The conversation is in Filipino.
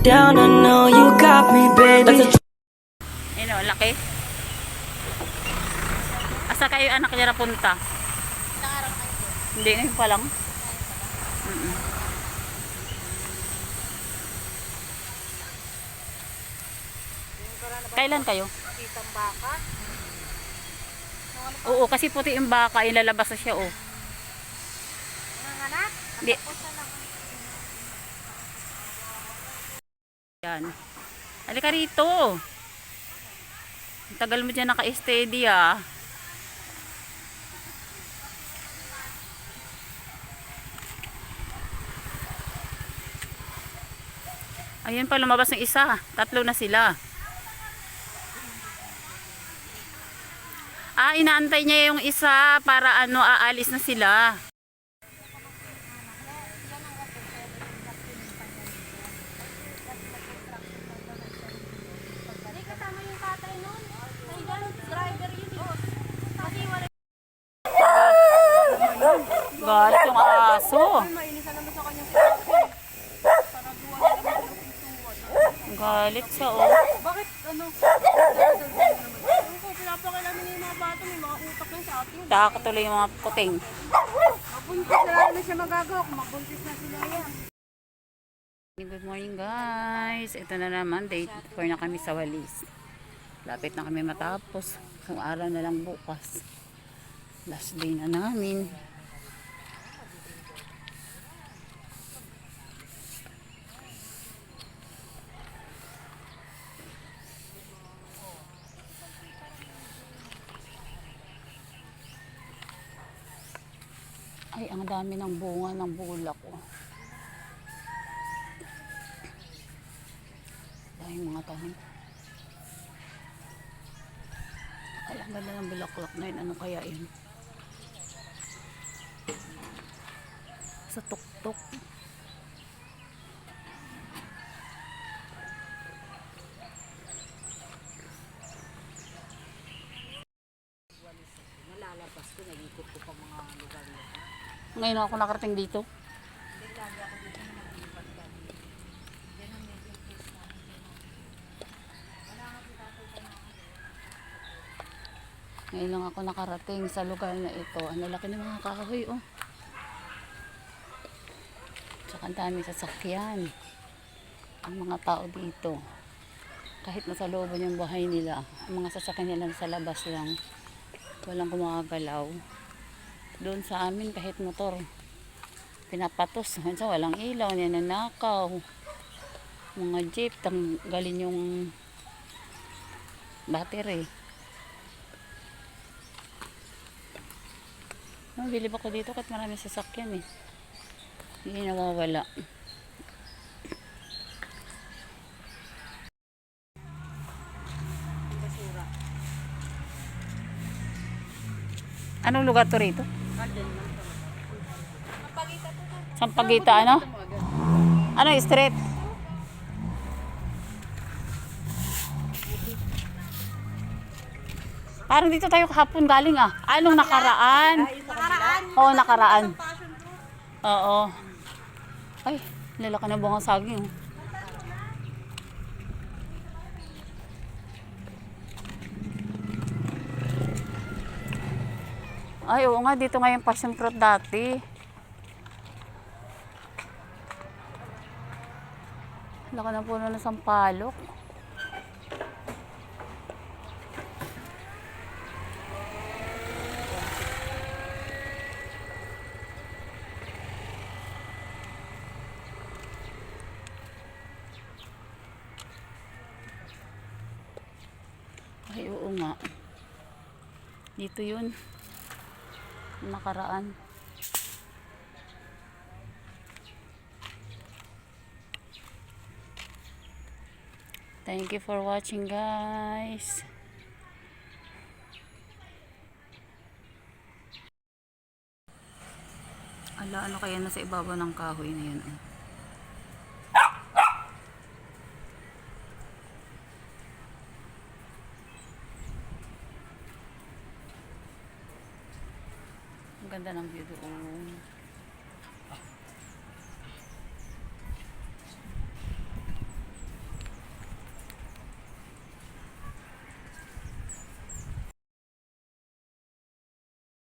down, I know you got me, baby. Ayun o, laki. Asa kayo anak niya napunta? Hindi, ngayon pa lang. Kailan kayo? Kitang baka. Oo, kasi puti yung baka, ilalabas na siya, oh. Nanganak? Hindi. Yan. Halika rito. Ang tagal mo dyan naka-steady, ah. Ayan pa, lumabas ng isa. Tatlo na sila. Ah, inaantay niya yung isa para ano, aalis na sila. Hindi kasama yung tatay nun. Nandiyan, driver yun eh. Kasi wala. Galit yung aso. Mainisan naman sa kanyang sinabi. Saraduan na naman ng pintuan. Galit siya, oh. Bakit ano? Pinapakailan niya yung mga bata, may mga utak lang sa atin. Taka tuloy yung mga puting. Mabuntis na na siya magagawa kung mabuntis na sila yan. Good morning, guys. Ito na naman, day 4 na kami sa Walis. Lapit na kami matapos. Kung araw na lang bukas. Last day na namin. Ay, ang dami ng bunga ng bulak, oh. Dahil mga tanim. Ang ganda ng bulaklak na yun. Ano kaya yun? Sa tuktok. Nalalabas ko, nag-ikot ko pa mga lugar-lugar. Ngayon ako nakarating dito. Hindi lagi ako dito na mag-ipat kami. Yan ang medyo case na. Wala nga kita na. Ngayon lang ako nakarating sa lugar na ito. Ang laki ng mga kahoy, oh. Tsaka ang dami sasakyan. Ang mga tao dito. Kahit nasa looban yung bahay nila, ang mga sasakyan nila sa labas lang. Walang kumagalaw. Doon sa amin kahit motor pinapatos. Minsan walang ilaw, ninanakaw. Mga jeep, tanggalin yung battery. Bilib ako dito kahit marami sasakyan eh. Hindi nawawala. Anong lugar to rito? Sampagita, ano? Ano yung street? Parang dito tayo kahapon galing, ah. Anong nakaraan? Nakaraan. Oo, nakaraan. Oo. Ay, lalaki na bunga saging. Ay, oo nga, dito nga yung passion fruit dati. Laki na puno ng sampalok. Ay, oo nga. Dito yun. Nakaraan. Thank you for watching, guys. Ala, ano kaya nasa ibabaw ng kahoy na yun? Ang ganda ng view doon.